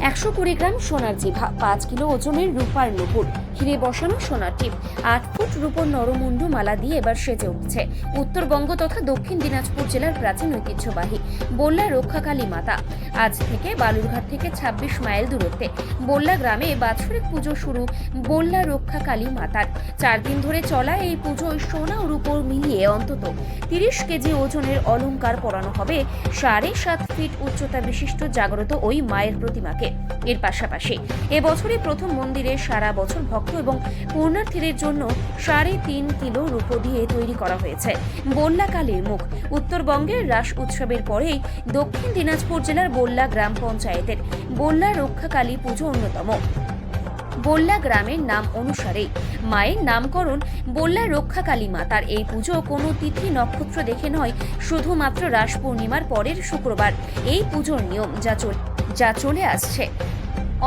120 গ্রাম সোনার জিভা, 5 কিলো ওজনের রূপার নুপুর, হিরে বসানো সোনার টিপ, 8 ফুট রূপোর নরমুন্ডু মালা দিয়ে এবার সেজে উঠছে উত্তরবঙ্গ তথা দক্ষিণ দিনাজপুর জেলার প্রাচীন ঐতিহ্যবাহী বল্লা রক্ষাকালী মাতা। আজ থেকে বালুরঘাট থেকে 26 মাইল দূরত্বে বল্লা গ্রামে বাৎসরিক পুজো শুরু বল্লা রক্ষাকালী মাতার। 4 দিন ধরে চলা এই পুজোয় সোনা ও রূপোর মিলিয়ে অন্তত 30 কেজি ওজনের অলংকার পরানো হবে 7.5 ফিট উচ্চতা বিশিষ্ট জাগ্রত ওই মায়ের প্রতিমাকে। এর পাশাপাশি এবছরই প্রথম মন্দিরে সারা বছর ভক্ত এবং পূর্ণার্থীদের জন্য 3.5 কিলো রূপো দিয়ে তৈরি করা হয়েছে বল্লা কালীর মুখ। উত্তরবঙ্গের রাস উৎসবের পরেই দক্ষিণ দিনাজপুর জেলার বল্লা গ্রাম পঞ্চায়েতের বল্লা রক্ষাকালী পুজো অন্যতম। বল্লা গ্রামের নাম অনুসারে মায়ের নামকরণ বল্লা রক্ষাকালী মাতার। এই পুজো কোনো তিথি নক্ষত্র দেখে নয়, শুধুমাত্র রাস পূর্ণিমার পরের শুক্রবার এই পুজোর নিয়ম যা চলে আসছে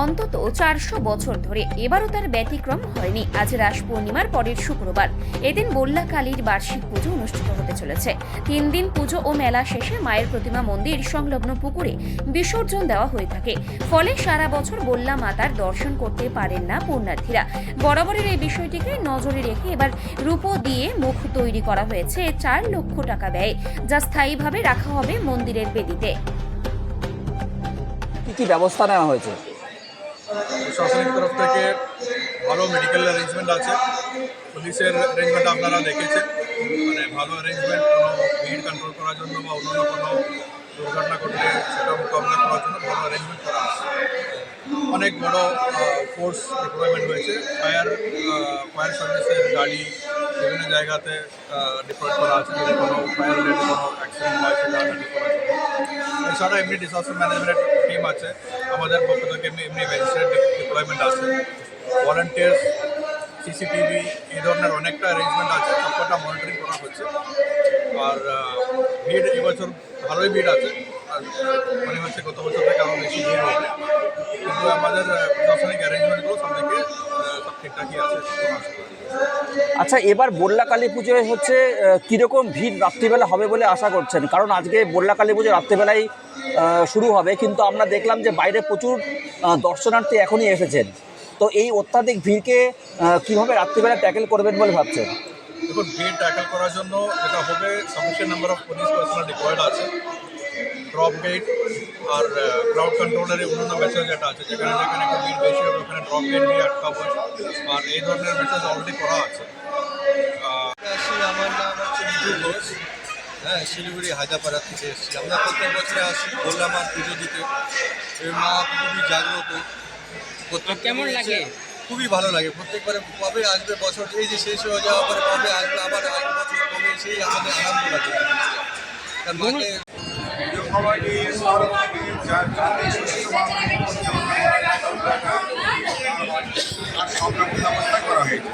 অন্তত 400 বছর ধরে। এবারও তার ব্যতিক্রম হয়নি। আজ রাস পূর্ণিমার পরের শুক্রবার, এদিন বল্লা কালীর বার্ষিক পুজো অনুষ্ঠিত হতে চলেছে। 3 দিন পুজো ও মেলা শেষে মায়ের প্রতিমা মন্দির সংলগ্ন পুকুরে বিসর্জন দেওয়া হয়ে থাকে। ফলে সারা বছর বল্লা মাতার দর্শন করতে পারেন না পূর্ণার্থীরা। বরাবরের এই বিষয়টিকে নজরে রেখে এবার রূপো দিয়ে মুখ তৈরি করা হয়েছে 4 লক্ষ টাকা ব্যয়ে, যা স্থায়ীভাবে রাখা হবে মন্দিরের বেদিতে। কি ব্যবস্থা নেওয়া হয়েছে? প্রশাসনিক তরফ থেকে ভালো মেডিকেল অ্যারেঞ্জমেন্ট আছে, পুলিশের অ্যারেঞ্জমেন্ট আপনারা দেখেছেন, মানে ভালো অ্যারেঞ্জমেন্ট কোনো ভিড় কন্ট্রোল করার জন্য বা অন্যান্য কোনো দুর্ঘটনা ঘটলে সেটা মোকাবিলা করার জন্য ভালো অ্যারেঞ্জমেন্ট করা আছে। অনেক বড় ফোর্স ডিপ্লয়মেন্ট হয়েছে, ফায়ার সার্ভিসের গাড়ি বিভিন্ন জায়গাতে ডিপ্লয় করা আছে, যদি কোনো ফায়ার রিলেটেড কোনো অ্যাক্সিডেন্ট হয় সেটা হ্যান্ডেল করার জন্য। এছাড়া এমনি ডিজাস্টার ম্যানেজমেন্ট টিম আছে, আমাদের পক্ষ থেকে এমনি ম্যাজিস্ট্রেট ডিপ্লয়মেন্ট আছে, ভলান্টিয়ার্স, সিসিটিভি, এই ধরনের অনেকটা অ্যারেঞ্জমেন্ট আছে, সবকটা মনিটরিং করা হচ্ছে। আর ভিড় এবছর ভালোই ভিড় আছে, আর মনে হচ্ছে গত বছর থেকে আরও বেশি ভিড় হবে, কিন্তু আমাদের প্রশাসনিক অ্যারেঞ্জমেন্টগুলো সব থেকে সব ঠিকঠাকই আছে। আচ্ছা, এবার বল্লা কালী পুজোয় হচ্ছে কীরকম ভিড় রাত্রিবেলা হবে বলে আশা করছেন? কারণ আজকে বল্লা কালী পুজো রাত্রিবেলায় শুরু হবে, কিন্তু আমরা দেখলাম যে বাইরে প্রচুর দর্শনার্থী এখনই এসেছেন। তো এই অত্যাধিক ভিড়কে কীভাবে রাত্রিবেলা ট্যাকেল করবেন বলে ভাবছেন? দেখুন, ভিড় ট্যাকেল করার জন্য যেটা হবে, sufficient number of police personnel diploid আছে, ড্রপ গেট আর ক্রাউড কন্ট্রোলের অন্যান্য মেসেজ যেটা আছে, যেখানে যেখানে একটু ভিড় বেশি হবে ওখানে ড্রপ গেট দিয়ে আটকাবো, আর এই ধরনের মেসেজ অলরেডি করা আছে। আমার নাম হচ্ছে মিঠু ঘোষ, হ্যাঁ, শিলিগুড়ি হায়দ্রাপাড়া থেকে এসেছি। আমরা প্রত্যেক বছরে আসি বললাম মার পুজো দিতে। এই মা খুবই জাগ্রত। কেমন লাগে? খুবই ভালো লাগে। প্রত্যেকবারে কবে আসবে বছর, এই যে শেষ হয়ে যাওয়ার পরে কবে আসবে আবার আগের বছর কবে, সেই আমাদের আনন্দ লাগে। কারণ মাকে আর সব রকম ব্যবস্থা করা হয়েছে।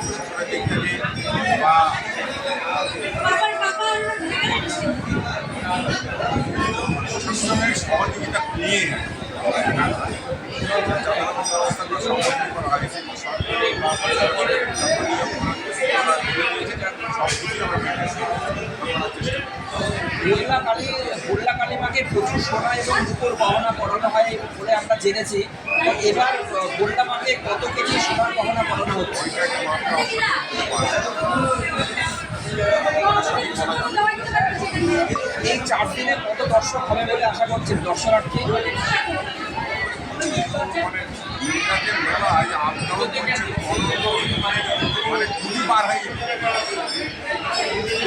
প্রশাসনের সহযোগিতা নিয়ে ব্যবস্থাগুলো সম্পন্ন করা হয়েছে। বল্লা কালী মাকে প্রচুর সোনা এবং রূপোর গহনা পরানো হয় বলে আমরা জেনেছি। এবার বল্লা মাকে কত কেজি সোনার গহনা পরানো হচ্ছে? এই 4 দিনে কত দর্শক হবে বলে আশা করছেন দর্শনার্থী?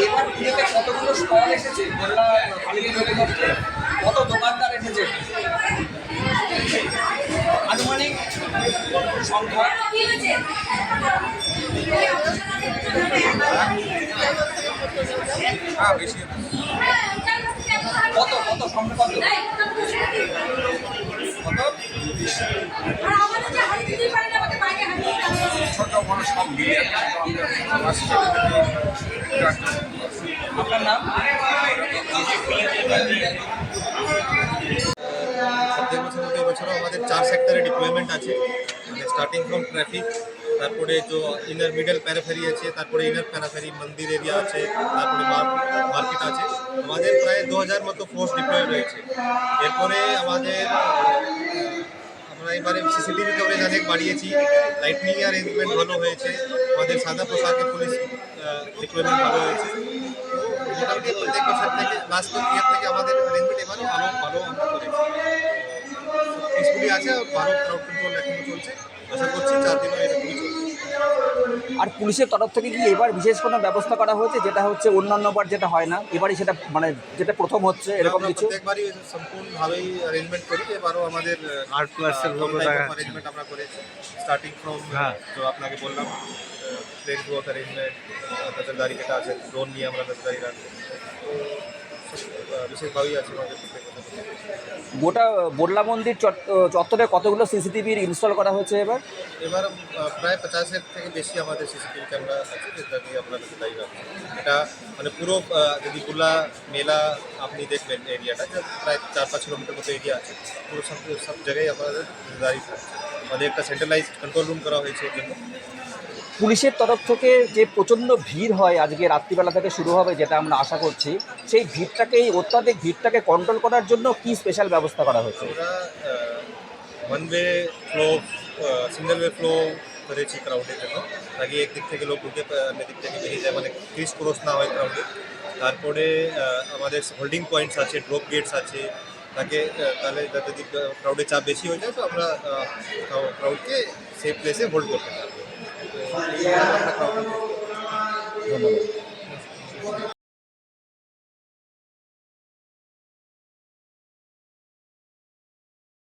এবার পুজোতে কতগুলো স্টল এসেছে বল্লা কালী পুজোতে? কত দোকানদার এসেছে আনুমানিক সংখ্যা? বেশি কত কত সংখ্যা কত? ছোট বড় সব মিলিয়ে আপনার নাম? প্রত্যেক বছর মতো এবছরও আমাদের 4 সেক্টরে ডিপ্লয়মেন্ট আছে, মানে স্টার্টিং ফ্রম ট্রাফিক, তারপরে যে ইনার মিডল প্যারাফেরি আছে, তারপরে ইনার প্যারাফেরি মন্দির এরিয়া আছে, তারপরে মার্কেট আছে। আমাদের প্রায় 2000 মতো ফোর্স ডিপ্লয় রয়েছে। এরপরে আমরা এবারে সিসিটিভি কভারেজ অনেক বাড়িয়েছি, লাইটনিং অ্যারেঞ্জমেন্ট ভালো হয়েছে, আমাদের সাদা পোশাকে পুলিশ ডিপ্লয়মেন্ট ভালো হয়েছে। মোটামুটি প্রত্যেক বছর থেকে লাস্ট ইয়ার থেকে আমাদের অ্যারেঞ্জমেন্ট এবারে ভালো ভালো আমরা করেছি। পিসফুলি আছে, ভালো ক্রাউড কন্ট্রোল এখনো চলছে, আশা করছি 4 দিনও এরকমই চলবে। আর পুলিশের তরফ থেকে কি এবার বিশেষ কোনো ব্যবস্থা করা হয়েছে, যেটা হচ্ছে অন্যান্যবার যেটা হয় না, এবারই সেটা মানে যেটা প্রথম হচ্ছে এরকম আমরা কিছু? প্রত্যেকবারই সম্পূর্ণভাবেই অ্যারেঞ্জমেন্ট করি, এবারও আমাদের আর্ট ক্লাসের লোগো অ্যারেঞ্জমেন্ট আমরা করেছি, স্টার্টিং ফ্রম তো আপনাকে বললাম প্লেন গ্রোথ অ্যারেঞ্জমেন্ট, নজরদারি যেটা আছে, ড্রোন নিয়ে আমরা নজরদারি রাখবো, বিশেষভাবেই আছে আমাদের প্রত্যেক বছর। গোটা বোরলা মন্দির চত্বরে কতগুলো সিসিটিভির ইনস্টল করা হয়েছে এবার? এবার প্রায় 50-এর থেকে বেশি আমাদের সিসিটিভি ক্যামেরা আছে, যেটা দিয়ে আমরা নজরদারি রাখবো। এটা মানে পুরো যদি বুলা মেলা আপনি দেখবেন এরিয়াটা, যে প্রায় 4-5 কিলোমিটার মতো এরিয়া আছে, পুরো সব জায়গায় আমাদের নজরদারি থাকছে। আমাদের একটা সেন্ট্রালাইজড কন্ট্রোল রুম করা হয়েছে এর জন্য। পুলিশের তরফ থেকে যে প্রচণ্ড ভিড় হয় আজকে রাত্রিবেলা থেকে শুরু হবে, যেটা আমরা আশা করছি, সেই ভিড়টাকে, এই অত্যাধিক ভিড়টাকে কন্ট্রোল করার জন্য কি স্পেশাল ব্যবস্থা করা হয়েছে? আমরা one way flow, single way flow করেছি ক্রাউডের জন্য, তাকে একদিক থেকে লোক ঢুকে অন্য দিক থেকে বেরিয়ে যায়, মানে ক্রিস ক্রস না হয় ক্রাউডে। তারপরে আমাদের হোল্ডিং পয়েন্টস আছে, ড্রপ গেটস আছে, তাকে তাহলে যাতে যদি ক্রাউডের চাপ বেশি হয়ে যায় তো আমরা ক্রাউডকে সেফ প্লেসে হোল্ড করতে পারবো। তো এই আমরা ক্রাউড ধন্যবাদ।